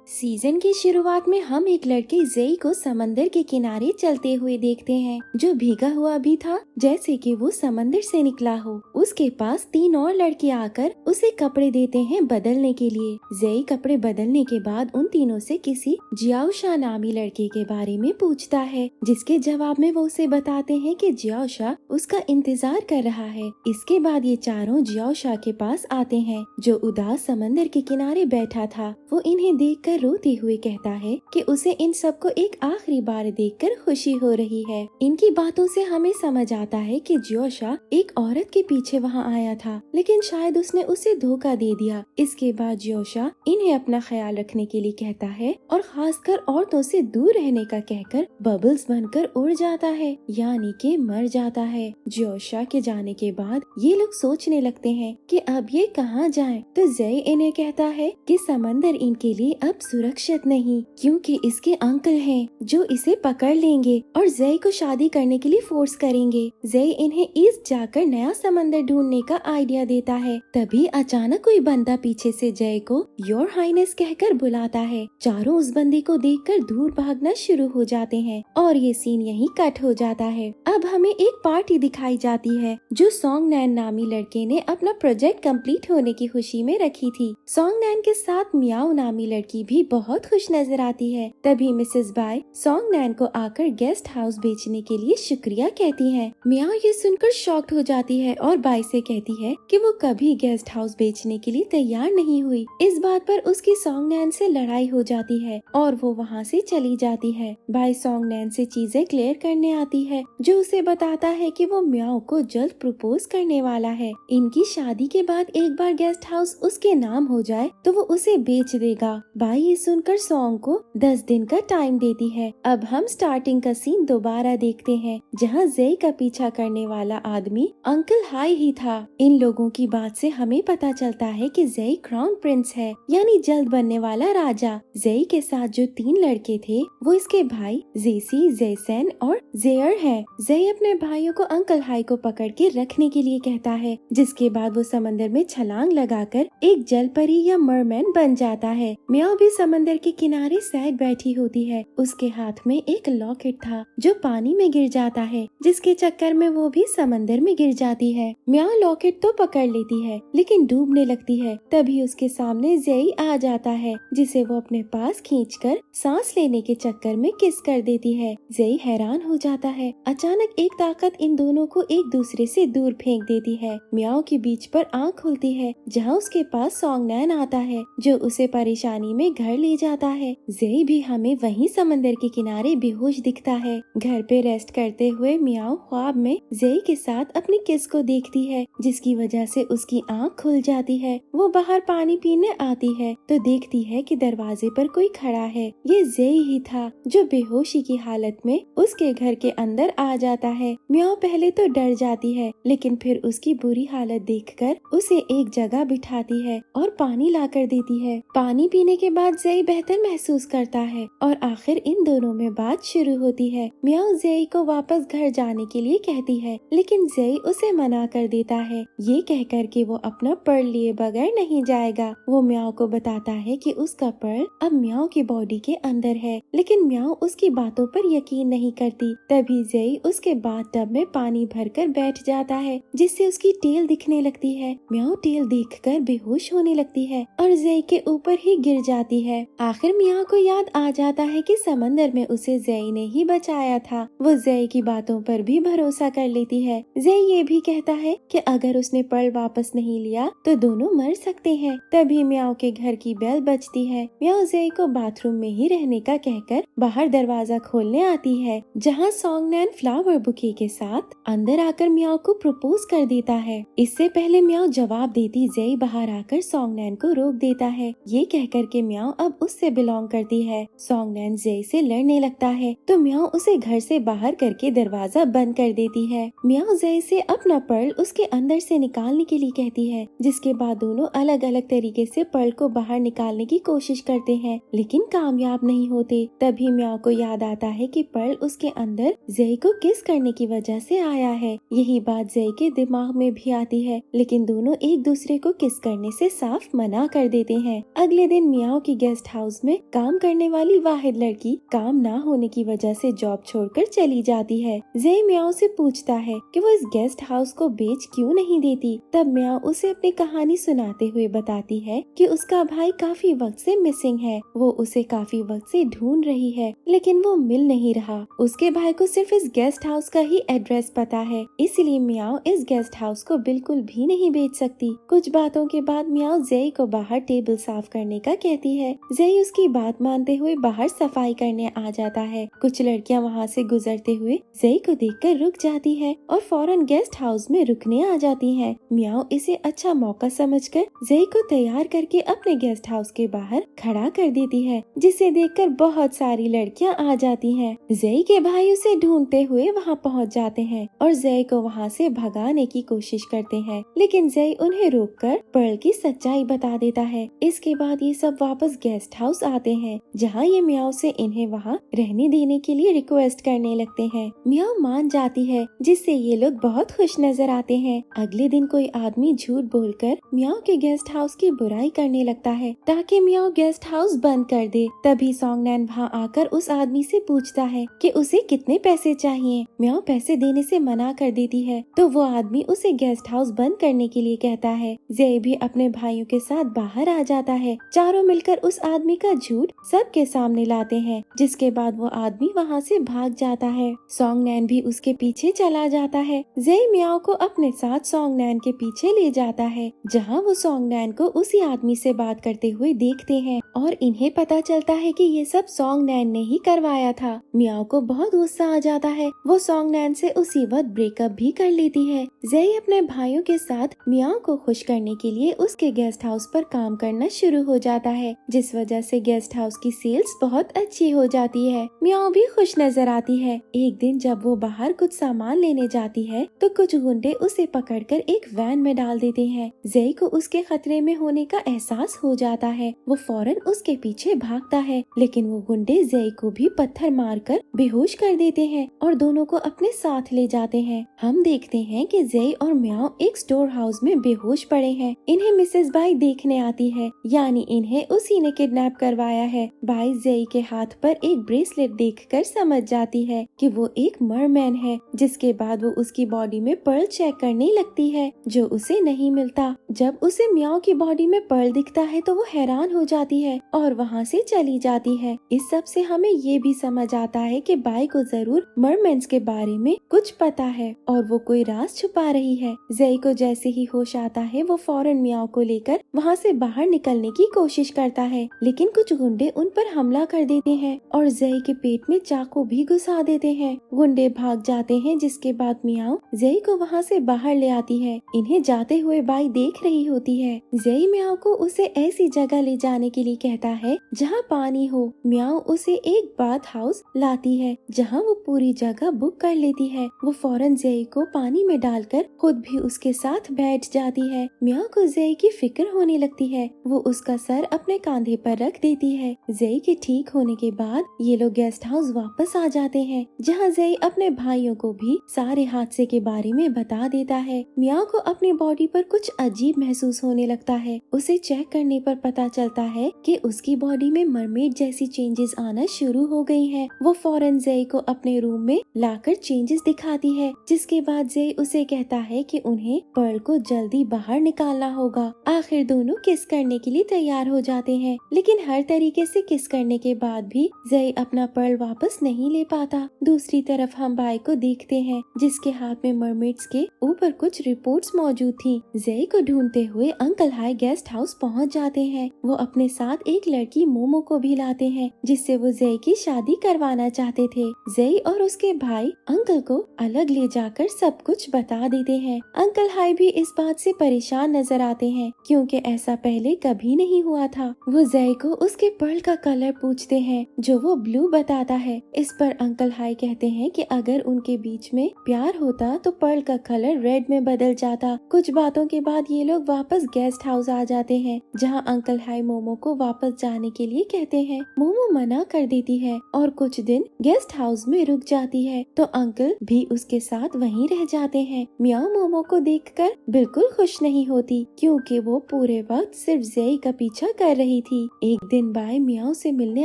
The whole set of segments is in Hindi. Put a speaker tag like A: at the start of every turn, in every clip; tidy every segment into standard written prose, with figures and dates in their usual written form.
A: सीजन की शुरुआत में हम एक लड़के जेई को समंदर के किनारे चलते हुए देखते हैं, जो भीगा हुआ भी था जैसे कि वो समंदर से निकला हो। उसके पास 3 और लड़के आकर उसे कपड़े देते हैं बदलने के लिए। जेई कपड़े बदलने के बाद उन तीनों से किसी जियाओशा नामी लड़के के बारे में पूछता है, जिसके जवाब में वो उसे बताते हैं कि जियाओशा उसका इंतजार कर रहा है। इसके बाद ये चारों जियाओशा के पास आते हैं, जो उदास समंदर के किनारे बैठा था। वो इन्हें देखकर रोते हुए कहता है कि उसे इन सबको एक आखिरी बार देखकर खुशी हो रही है। इनकी बातों से हमें समझ आता है कि जियोशा एक औरत के पीछे वहाँ आया था, लेकिन शायद उसने उसे धोखा दे दिया। इसके बाद जियोशा इन्हें अपना ख्याल रखने के लिए कहता है और खासकर औरतों से दूर रहने का कहकर बबल्स बनकर उड़ जाता है, यानी कि मर जाता है। जियोशा के जाने के बाद ये लोग सोचने लगते हैं कि अब ये कहाँ जाएं? तो जेई इन्हें कहता है कि समंदर इनके लिए अब सुरक्षित नहीं, क्योंकि इसके अंकल हैं जो इसे पकड़ लेंगे और जेई को शादी करने के लिए फोर्स करेंगे। जेई इन्हें ईस्ट जाकर नया समंदर ढूंढने का आइडिया देता है। तभी अचानक कोई बंदा पीछे से जेई को योर हाइनेस कहकर बुलाता है। चारों उस बंदे को देखकर दूर भागना शुरू हो जाते हैं और ये सीन यहीं कट हो जाता है। अब हमें एक पार्टी दिखाई जाती है जो सोंगनैन नामी लड़के ने अपना प्रोजेक्ट कंप्लीट होने की खुशी में रखी थी। सोंगनैन के साथ मियाओ नामी लड़की भी बहुत खुश नजर आती है। तभी मिसेस बाय सोंगनैन को आकर गेस्ट हाउस बेचने के लिए शुक्रिया कहती है। मियाओ ये सुनकर शॉक्ड हो जाती है और बाय से कहती है कि वो कभी गेस्ट हाउस बेचने के लिए तैयार नहीं हुई। इस बात पर उसकी सोंगनैन से लड़ाई हो जाती है और वो वहाँ से चली जाती है। बाय सोंगनैन से चीजें क्लियर करने आती है, जो उसे बताता है कि वो मियाओ को जल्द प्रपोज करने वाला है। इनकी शादी के बाद एक बार गेस्ट हाउस उसके नाम हो जाए तो वो उसे बेच देगा। बाई ये सुनकर सॉन्ग को 10 दिन का टाइम देती है। अब हम स्टार्टिंग का सीन दोबारा देखते हैं, जहाँ जेई का पीछा करने वाला आदमी अंकल हाई ही था। इन लोगों की बात से हमें पता चलता है कि जेई क्राउन प्रिंस है, यानी जल्द बनने वाला राजा। जेई के साथ जो 3 लड़के थे वो इसके भाई जेसी, जेसन और जेयर है। जेई अपने भाइयों को अंकल हाई को पकड़ के रखने के लिए कहता है, जिसके बाद वो समंदर में छलांग लगाकर एक जल परी या मरमैन बन जाता है। मियाओ भी समंदर के किनारे सैग बैठी होती है। उसके हाथ में एक लॉकेट था जो पानी में गिर जाता है, जिसके चक्कर में वो भी समंदर में गिर जाती है। मियाओ लॉकेट तो पकड़ लेती है, लेकिन डूबने लगती है। तभी उसके सामने जेई आ जाता है, जिसे वो अपने पास खींचकर सांस लेने के चक्कर में किस कर देती है। जेई हैरान हो जाता है। अचानक एक ताकत इन दोनों को एक दूसरे से दूर फेंक देती है। मियाओ के बीच पर आँख खुलती है, जहाँ उसके पास सोंगनैन आता है, जो उसे परेशानी में घर ले जाता है। जेई भी हमें वहीं समंदर के किनारे बेहोश दिखता है। घर पे रेस्ट करते हुए मियाओ ख्वाब में जेई के साथ अपनी किस को देखती है, जिसकी वजह से उसकी आँख खुल जाती है। वो बाहर पानी पीने आती है तो देखती है कि दरवाजे पर कोई खड़ा है। ये जेई ही था, जो बेहोशी की हालत में उसके घर के अंदर आ जाता है। मियाओ पहले तो डर जाती है, लेकिन फिर उसकी बुरी हालत देखकर उसे एक जगह बिठाती है और पानी लाकर देती है। पानी पीने के बाद जेई बेहतर महसूस करता है और आखिर इन दोनों में बात शुरू होती है। मियाओ जेई को वापस घर जाने के लिए कहती है, लेकिन जेई उसे मना कर देता है, ये कहकर कि वो अपना पर्ल लिए बगैर नहीं जाएगा। वो मियाओ को बताता है कि उसका पर्ल अब मियाओ की बॉडी के अंदर है, लेकिन मियाओ उसकी बातों पर यकीन नहीं करती। तभी जेई उसके बाथटब में पानी भरकर बैठ जाता है, जिससे उसकी टेल दिखने लगती है। मियाओ टेल देखकर बेहोश होने लगती है और जेई के ऊपर ही गिर जाती है। आखिर मियाओ को याद आ जाता है कि समंदर में उसे जेई ने ही बचाया था। वो जेई की बातों पर भी भरोसा कर लेती है। जेई ये भी कहता है कि अगर उसने पर्ल वापस नहीं लिया तो दोनों मर सकते हैं। तभी मियाओ के घर की बेल बजती है। मियाओ जेई को बाथरूम में ही रहने का कहकर बाहर दरवाजा खोलने आती है, जहाँ सोंगनैन फ्लावर बुके के साथ अंदर आकर मियाओ को प्रपोज कर देता है। इससे पहले मियाओ जवाब देती जेई बाहर आकर सोंगनैन को रोक देता है, ये कहकर के मियाओ अब उससे बिलोंग करती है। सोंगनैन जेई से लड़ने लगता है तो मियाओ उसे घर से बाहर करके दरवाजा बंद कर देती है। मियाओ जेई से अपना पर्ल उसके अंदर से निकालने के लिए कहती है, जिसके बाद दोनों अलग अलग तरीके से पर्ल को बाहर निकालने की कोशिश करते हैं, लेकिन कामयाब नहीं होते। तभी मियाओ को याद आता है कि पर्ल उसके अंदर जेई को किस करने की वजह से आया है। यही बात जेई के दिमाग में भी आती है, लेकिन दोनों एक दूसरे को किस करने से साफ मना कर देते हैं। अगले दिन मियाओ के के गेस्ट हाउस में काम करने वाली वाहिद लड़की काम ना होने की वजह से जॉब छोड़कर चली जाती है। जेई मियाओ से पूछता है कि वो इस गेस्ट हाउस को बेच क्यों नहीं देती। तब मियाओ उसे अपनी कहानी सुनाते हुए बताती है कि उसका भाई काफी वक्त से मिसिंग है। वो उसे काफी वक्त से ढूंढ रही है लेकिन वो मिल नहीं रहा। उसके भाई को सिर्फ इस गेस्ट हाउस का ही एड्रेस पता है, इसलिए मियाओ इस गेस्ट हाउस को बिल्कुल भी नहीं बेच सकती। कुछ बातों के बाद मियाओ जेई को बाहर टेबल साफ करने का कहती है। जेई उसकी बात मानते हुए बाहर सफाई करने आ जाता है। कुछ लड़कियां वहाँ से गुजरते हुए जेई को देखकर रुक जाती है और फौरन गेस्ट हाउस में रुकने आ जाती हैं। मियाओ इसे अच्छा मौका समझकर जेई को तैयार करके अपने गेस्ट हाउस के बाहर खड़ा कर देती है, जिसे देखकर बहुत सारी लड़कियां आ जाती हैं। जेई के भाई उसे ढूंढते हुए वहाँ पहुँच जाते हैं और जेई को वहाँ से भगाने की कोशिश करते हैं, लेकिन जेई उन्हें रोककर पर्ल की सच्चाई बता देता है। इसके बाद ये सब वापस गेस्ट हाउस आते हैं, जहाँ ये मियाओ से इन्हें वहाँ रहने देने के लिए रिक्वेस्ट करने लगते हैं। मियाओ मान जाती है, जिससे ये लोग बहुत खुश नजर आते हैं। अगले दिन कोई आदमी झूठ बोलकर मियाओ के गेस्ट हाउस की बुराई करने लगता है ताकि मियाओ गेस्ट हाउस बंद कर दे। तभी सोंगनैन वहाँ आकर उस आदमी से पूछता है कि उसे कितने पैसे चाहिए। मियाओ पैसे देने से मना कर देती है तो वो आदमी उसे गेस्ट हाउस बंद करने के लिए कहता है। जेई भी अपने भाइयों के साथ बाहर आ जाता है। चारों मिलकर उस आदमी का झूठ सबके सामने लाते हैं, जिसके बाद वो आदमी वहाँ से भाग जाता है। सोंगनैन भी उसके पीछे चला जाता है। जेई मियाओ को अपने साथ सोंगनैन के पीछे ले जाता है, जहाँ वो सोंगनैन को उसी आदमी से बात करते हुए देखते हैं और इन्हें पता चलता है कि ये सब सोंगनैन ने ही करवाया था। मियाओ को बहुत गुस्सा आ जाता है। वो सोंगनैन से उसी वक्त ब्रेकअप भी कर लेती है। जेई अपने भाइयों के साथ मियाओ को खुश करने के लिए उसके गेस्ट हाउस पर काम करना शुरू हो जाता है, जिस वजह से गेस्ट हाउस की सेल्स बहुत अच्छी हो जाती है। मियाओ भी खुश नजर आती है। एक दिन जब वो बाहर कुछ सामान लेने जाती है तो कुछ गुंडे उसे पकड़कर एक वैन में डाल देते हैं। जेई को उसके खतरे में होने का एहसास हो जाता है। वो फौरन उसके पीछे भागता है, लेकिन वो गुंडे जेई को भी पत्थर मारकर बेहोश कर देते हैं और दोनों को अपने साथ ले जाते हैं। हम देखते हैं कि जेई और मियाओ एक स्टोर हाउस में बेहोश पड़े हैं। इन्हें मिसेस बाई देखने आती है, यानी इन्हें उसी ने किडनैप करवाया है। बाई जेई के हाथ पर एक ब्रेसलेट देखकर समझ जाती है कि वो एक मरमैन है। जिसके बाद वो उसकी बॉडी में पर्ल चेक करने लगती है, जो उसे नहीं मिलता। जब उसे मियाओ की बॉडी में पर्ल दिखता है तो वो हैरान हो जाती है और वहाँ से चली जाती है। इस सब से हमें ये भी समझ आता है कि बाई को जरूर मरमेन्स के बारे में कुछ पता है और वो कोई राज छुपा रही है। जेई को जैसे ही होश आता है वो फौरन मियाओ को लेकर वहाँ से बाहर निकलने की कोशिश करता है, लेकिन कुछ गुंडे उन पर हमला कर देते हैं और जेई के पेट में चाकू भी घुसा देते हैं। गुंडे भाग जाते हैं, जिसके बाद मियाओ जेई को वहाँ से बाहर ले आती है। इन्हें जाते हुए बाई देख रही होती है। जेई मियाओ को उसे ऐसी जगह ले जाने के लिए कहता है जहाँ पानी हो। मियाओ उसे एक बाथ हाउस लाती है, जहाँ वो पूरी जगह बुक कर लेती है। वो फौरन जेई को पानी में डालकर खुद भी उसके साथ बैठ जाती है। मियाओ को जेई की फिक्र होने लगती है। वो उसका सर अपने कांधे पर रख देती है। जेई के ठीक होने के बाद ये लोग गेस्ट हाउस वापस आ जाते हैं, जहाँ जेई अपने भाइयों को भी सारे हादसे के बारे में बता देता है। मियाओ को अपनी बॉडी पर कुछ अजीब महसूस होने लगता है। उसे चेक करने पर पता चलता है कि उसकी बॉडी में मरमेड जैसी चेंजेस आना शुरू हो गई हैं। वो फौरन जेई को अपने रूम में लाकर चेंजेस दिखाती है, जिसके बाद जेई उसे कहता है कि उन्हें पर्ल को जल्दी बाहर निकालना होगा। आखिर दोनों किस करने के लिए तैयार हो जाते हैं, लेकिन हर तरीके से किस करने के बाद भी जेई अपना पर्ल वापस नहीं ले पाता। दूसरी तरफ हम बाई को देखते हैं, जिसके हाथ में मरमेड्स के ऊपर कुछ रिपोर्ट्स मौजूद थी। जेई को ढूंढते हुए अंकल हाई गेस्ट हाउस पहुंच जाते हैं। वो अपने साथ एक लड़की मोमो को भी लाते हैं, जिससे वो जेई की शादी करवाना चाहते थे। जेई और उसके भाई अंकल को अलग ले जाकर सब कुछ बता देते हैं। अंकल हाई भी इस बात से परेशान नजर आते हैं, क्योंकि ऐसा पहले कभी नहीं हुआ था। वो जेई को उसके पर्ल का कलर पूछते हैं, जो वो ब्लू बताता है। इस पर अंकल हाई कहते हैं कि अगर उनके बीच में प्यार होता तो पर्ल का कलर रेड में बदल जाता। कुछ बातों के बाद ये लोग वापस गेस्ट हाउस आ जाते हैं, जहाँ अंकल हाई मोमो को वापस जाने के लिए कहते हैं। मोमो मना कर देती है और कुछ दिन गेस्ट हाउस में रुक जाती है, तो अंकल भी उसके साथ वहीं रह जाते हैं। मियाओ मोमो को देखकर बिल्कुल खुश नहीं होती, क्योंकि वो पूरे वक्त सिर्फ जेई का पीछा कर रही थी। एक दिन बाई मियाओ से मिलने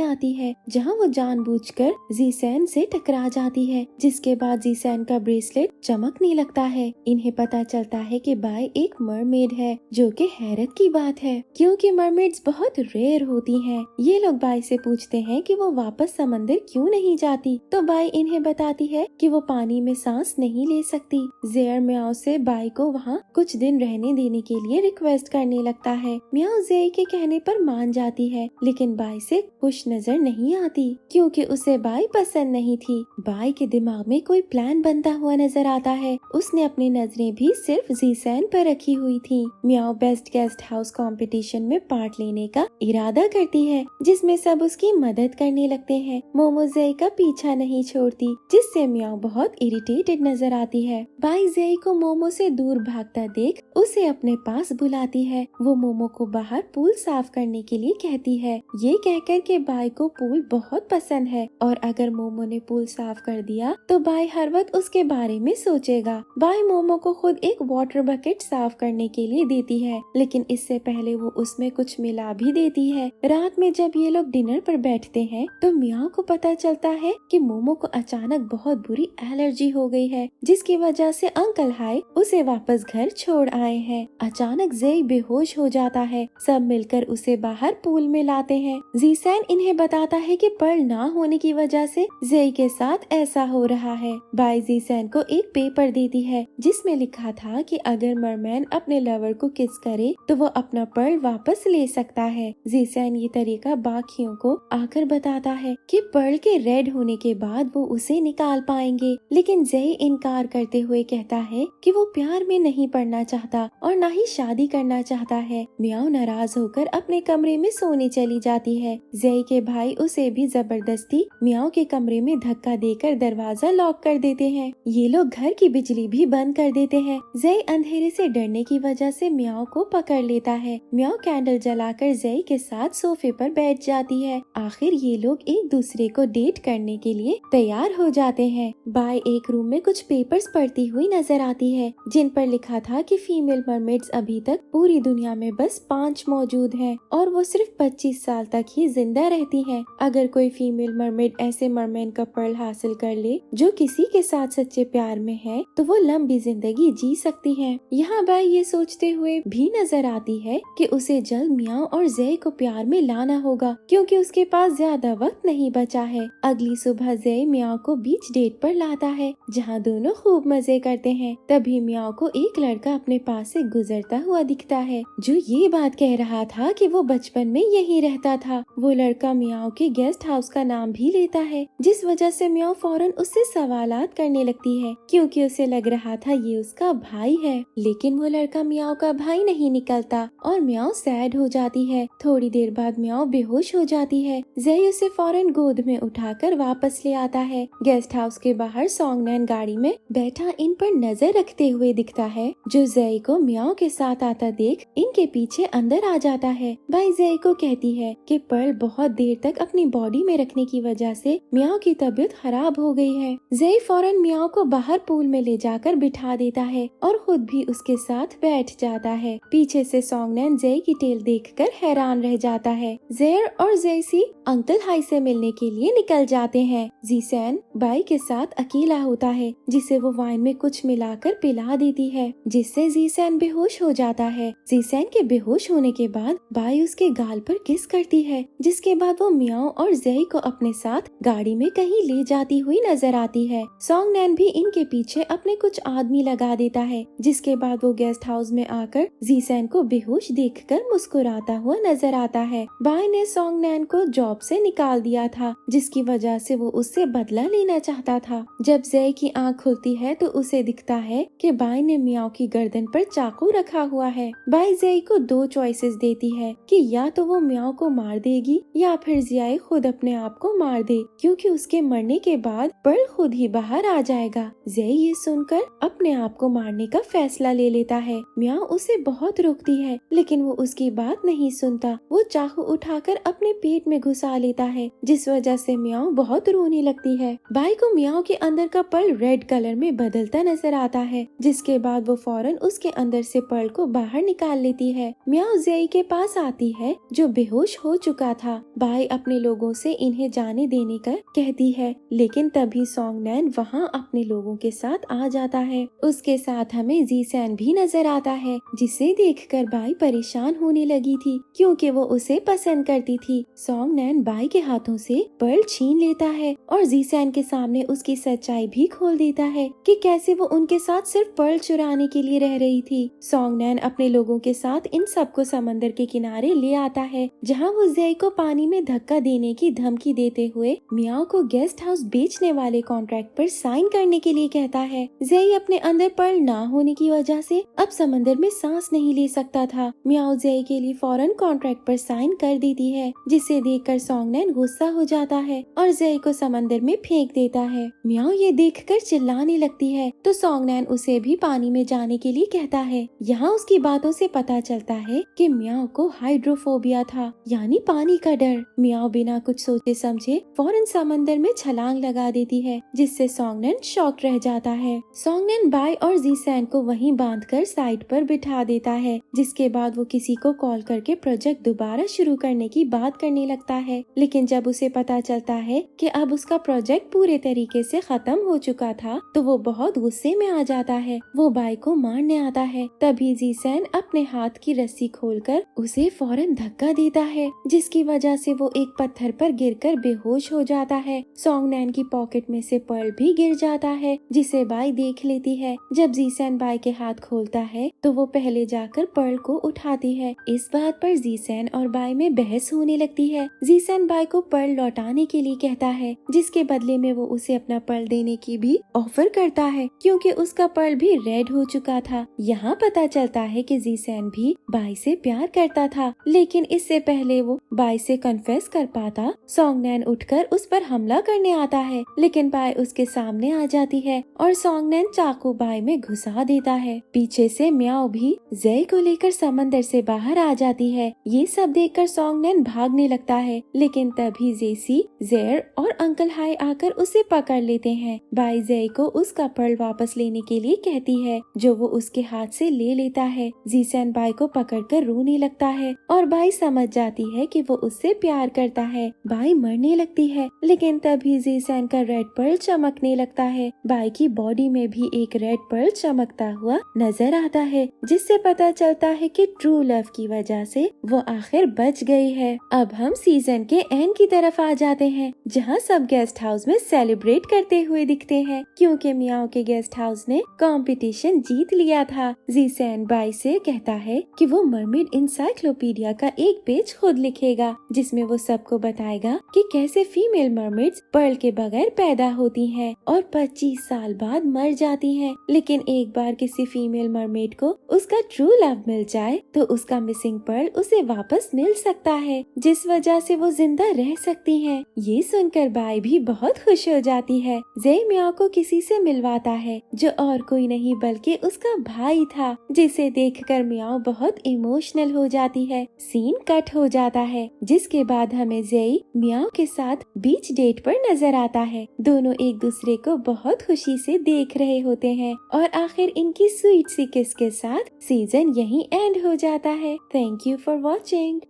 A: आती है, जहाँ वो जानबूझकर जीसैन से टकरा जाती है, जिसके बाद जीसैन का ब्रेसलेट चमकने लगता है। इन्हें पता चलता है कि बाई एक मरमेड है, जो कि हैरत की बात है, क्योंकि मरमेड्स बहुत रेयर होती हैं। ये लोग बाई से पूछते हैं कि वो वापस समंदर क्यों नहीं जाती, तो बाई इन्हें बताती है कि वो पानी में सांस नहीं ले सकती। जेयर मियाओ से बाई को वहाँ कुछ दिन रहने देने के लिए रिक्वेस्ट करने लगता है। मियाओ जेई के कहने पर मान जाती है, लेकिन बाई से खुश नजर नहीं आती, क्योंकि उसे बाई पसंद नहीं थी। बाई के दिमाग में कोई प्लान बनता हुआ नजर आता है। उसने अपनी नजरें भी सिर्फ जीसैन पर रखी हुई थी। Miao best guest house competition में पार्ट लेने का इरादा करती है, जिसमें सब उसकी मदद करने लगते हैं। मोमो जेई का पीछा नहीं छोड़ती, जिससे मियाओ बहुत इरिटेटेड नजर आती है। बाई जेई को मोमो से दूर भागता देख उसे अपने पास बुलाती है। वो मोमो को बाहर पूल साफ करने के लिए कहती है, ये कहकर के बाई को पूल बहुत पसंद है और अगर मोमो ने पूल साफ कर दिया तो बाई हर वक्त उसके बारे में सोचेगा। बाई मोमो को खुद एक वाटर बकेट साफ करने के लिए देती है, लेकिन इससे पहले वो उसमें कुछ मिला भी देती है। रात में जब ये लोग डिनर पर बैठते हैं तो मियाओ को पता चलता है कि मोमो को अचानक बहुत बुरी एलर्जी हो गई है, जिसकी वजह से अंकल हाई उसे वापस घर छोड़ आए हैं। अचानक जेई बेहोश हो जाता है। सब मिलकर उसे बाहर पूल में लाते हैं। जीसैन इन्हें बताता है कि पर्ल ना होने की वजह से जेई के साथ ऐसा हो रहा है। बाई जीसैन को एक पेपर देती है, जिसमें लिखा था कि अगर मरमैन अपने लवर को किस करे तो वो अपना पर्ल वापस ले सकता है। जीसैन ये तरीका बाकियों को आकर बताता है कि पर्ल के रेड होने के बाद वो उसे निकाल पाएंगे, लेकिन जेई इनकार करते हुए कहता है कि वो प्यार में नहीं पड़ना चाहता और न ही शादी करना चाहता है। मियाओ नाराज होकर अपने कमरे में सोने चली जाती है। जेई के भाई उसे भी जबरदस्ती मियाओ के कमरे में धक्का देकर दरवाजा लॉक कर देते हैं। ये लोग घर की बिजली भी बंद कर देते हैं। जेई अंधेरे से डरने की वजह से मियाओ को पकड़ लेता है। मियाओ कैंडल जलाकर जेई के साथ सोफे पर बैठ जाती है। आखिर ये लोग एक दूसरे को डेट करने के लिए तैयार हो जाते हैं। बाई एक रूम में कुछ पेपर्स पढ़ती हुई नजर आती है, जिन पर लिखा था कि फीमेल मरमेड्स अभी तक पूरी दुनिया में बस 5 मौजूद हैं और वो सिर्फ 25 साल तक ही जिंदा रहती हैं। अगर कोई फीमेल मरमेड ऐसे मरमैन का पर्ल हासिल कर ले जो किसी के साथ सच्चे प्यार में है, तो वो लंबी जिंदगी जी सकती है। यहाँ बाई ये सोचते हुए भी नजर आती है कि उसे जल्द मियाओ और जेई को प्यार में लाना होगा, क्योंकि उसके पास ज्यादा वक्त नहीं बचा है। अगली सुबह जेई मियाओ को बीच डेट पर लाता है, जहाँ दोनों खूब मजे करते हैं। तभी मियाओ को एक लड़का अपने पास से गुजरता हुआ दिखता है, जो ये बात कह रहा था कि वो बचपन में यहीं रहता था। वो लड़का मियाओ के गेस्ट हाउस का नाम भी लेता है, जिस वजह से मियाओ फौरन उससे सवालात करने लगती है, क्योंकि उसे लग रहा था ये उसका भाई है। लेकिन वो लड़का मियाओ का भाई नहीं निकलता और मियाओ सैड हो जाती है। थोड़ी देर बाद मियाओ बेहोश हो जाती है। जेई उसे फौरन गोद में उठाकर वापस ले आता है। गेस्ट हाउस के बाहर सॉन्गनैन गाड़ी में बैठा इन पर नजर रखते हुए दिखता है, जो जेई को मियाओ के साथ आता देख इनके पीछे अंदर आ जाता है। बाई जेई को कहती है कि पर्ल बहुत देर तक अपनी बॉडी में रखने की वजह से मियाओ की तबीयत खराब हो गई है। जेई फौरन मियाओ को बाहर पूल में ले जाकर बिठा देता है और खुद भी उसके साथ बैठ जाता है। पीछे से सॉन्गनैन जेई की टेल देखकर हैरान रह जाता है। जेर और जेसी अंकल हाई से मिलने के लिए निकल जाते हैं। जीसैन बाई के साथ अकेला होता है, जिसे वो वाइन में कुछ मिलाकर पिला देती है, जिससे जीसैन बेहोश हो जाता है। जीसैन के बेहोश होने के बाद बाई उसके गाल पर किस करती है, जिसके बाद वो मियाओ और जेई को अपने साथ गाड़ी में कहीं ले जाती हुई नजर आती है। सॉन्गनैन भी इनके पीछे अपने कुछ आदमी लगा देता है, जिसके बाद वो गेस्ट हाउस में आकर जीसैन को बेहोश देखकर मुस्कुराता हुआ नजर आता है। बाई ने सॉन्गनैन को जॉब से निकाल दिया था, जिसकी वजह से वो उससे बदला लेना चाहता था। जब जेई की आँख खुलती है तो उसे दिखता है कि बाई ने मियाओ की गर्दन पर चाकू रखा हुआ है। बाई जेई को 2 चॉइसेस देती है कि या तो वो मियाओ को मार देगी या फिर जेई खुद अपने आप को मार दे, क्योंकि उसके मरने के बाद पर्ल खुद ही बाहर आ जाएगा। जेई ये सुनकर अपने आप को मारने का फैसला ले लेता है। मियाओ उसे बहुत रोकती है, लेकिन वो उसकी बात नहीं सुनता। वो चाकू उठाकर अपने पेट में घुसा लेता है, जिस वजह से मियाओ बहुत रोने लगती है। बाई को मियाओ के अंदर का पर्ल रेड कलर में बदलता नजर आता है, जिसके बाद वो फौरन उसके अंदर से पर्ल को बाहर निकाल लेती है। मियाओ जेई के पास आती है है जो बेहोश हो चुका था। बाई अपने लोगों से इन्हें जाने देने का कहती है, लेकिन तभी सोंगनैन वहाँ अपने लोगों के साथ आ जाता है। उसके साथ हमें जीसैन भी नजर आता है, जिसे देखकर बाई परेशान होने लगी थी क्योंकि वो उसे पसंद करती थी। सोंगनैन बाई के हाथों से पर्ल छीन लेता है और जीसैन के सामने उसकी सच्चाई भी खोल देता है कि कैसे वो उनके साथ सिर्फ पर्ल चुराने के लिए रह रही थी। सोंगनैन अपने लोगों के साथ इन सबको समंदर के किनारे ले आता है, जहाँ वो जेई को पानी में धक्का देने की धमकी देते हुए मियाओ को गेस्ट हाउस बेचने वाले कॉन्ट्रैक्ट पर साइन करने के लिए कहता है। जेई अपने अंदर पर्ल ना होने की वजह से अब समंदर में सांस नहीं ले सकता था। मियाओ जेई के लिए फौरन कॉन्ट्रैक्ट पर साइन कर देती है, जिसे देखकर सोंगनैन गुस्सा हो जाता है और जेई को समंदर में फेंक देता है। मियाओ ये देखकर चिल्लाने लगती है तो सोंगनैन उसे भी पानी में जाने के लिए कहता है। यहाँ उसकी बातों से पता चलता है कि मियाओ को हाइड्रोफोबिया था, यानी पानी का डर। मियाओ बिना कुछ सोचे समझे फौरन समंदर में छलांग लगा देती है, जिससे सोंगनैन शॉक रह जाता है। सोंगनैन बाई और जीसैन को वहीं बांधकर साइड पर बिठा देता है, जिसके बाद वो किसी को कॉल करके प्रोजेक्ट दोबारा शुरू करने की बात करने लगता है। लेकिन जब उसे पता चलता है कि अब उसका प्रोजेक्ट पूरे तरीके से खत्म हो चुका था तो वो बहुत गुस्से में आ जाता है। वो बाई को मारने आता है। तभी जीसैन अपने हाथ की रस्सी खोलकर उसे फौरन धक्का देता है, जिसकी वजह से वो एक पत्थर पर गिरकर बेहोश हो जाता है। सोंगनैन की पॉकेट में से पर्ल भी गिर जाता है, जिसे बाई देख लेती है। जब जीसैन बाई के हाथ खोलता है तो वो पहले जाकर पर्ल को उठाती है। इस बात पर जीसैन और बाई में बहस होने लगती है। जीसैन बाई को पर्ल लौटाने के लिए कहता है, जिसके बदले में वो उसे अपना पर्ल देने की भी ऑफर करता है, क्योंकि उसका पर्ल भी रेड हो चुका था। यहाँ पता चलता है कि जीसैन भी बाई से प्यार करता था, लेकिन इससे पहले वो बाई से कन्फेस कर पाता, सोंगनैन उठकर उस पर हमला करने आता है। लेकिन बाई उसके सामने आ जाती है और सोंगनैन चाकू बाई में घुसा देता है। पीछे से मियाओ भी जेई को लेकर समंदर से बाहर आ जाती है। ये सब देखकर सोंगनैन भागने लगता है, लेकिन तभी जेसी, जेर और अंकल हाई आकर उसे पकड़ लेते हैं। बाई जेई को उसका पर्ल वापस लेने के लिए कहती है, जो वो उसके हाथ से ले लेता है। जीसैन बाई को पकड़कर रोने लगता है और बाई समझ जाती है कि वो उससे प्यार करता है। बाई मरने लगती है, लेकिन तभी जीसैन का रेड पर्ल चमकने लगता है। बाई की बॉडी में भी एक रेड पर्ल चमकता हुआ नजर आता है, जिससे पता चलता है कि ट्रू लव की वजह से वो आखिर बच गई है। अब हम सीजन के एंड की तरफ आ जाते हैं, जहाँ सब गेस्ट हाउस में सेलिब्रेट करते हुए दिखते हैं, क्योंकि मियाओ के गेस्ट हाउस ने कंपटीशन जीत लिया था। जीसैन बाई से कहता है कि वो मरमेड इंसाइक्लोपीडिया का एक पेज खुद लिखेगा, जिसमें वो सबको बताएगा कि कैसे फीमेल मरमेड्स पर्ल के बगैर पैदा होती हैं और 25 साल बाद मर जाती हैं। लेकिन एक बार किसी फीमेल मरमेड को उसका ट्रू लव मिल जाए तो उसका मिसिंग पर्ल उसे वापस मिल सकता है, जिस वजह से वो जिंदा रह सकती हैं। ये सुनकर बाई भी बहुत खुश हो जाती है। जेई मियाओ को किसी से मिलवाता है, जो और कोई नहीं बल्कि उसका भाई था, जिसे देखकर मियाओ बहुत इमोशनल हो जाती है। सीन कट हो जाता है, जिसके बाद हमें जेई मियाओ के साथ बीच डेट पर नजर आता है। दोनों एक दूसरे को बहुत खुशी से देख रहे होते हैं और आखिर इनकी स्वीट सी किस के साथ सीजन यहीं एंड हो जाता है। Thank you for watching.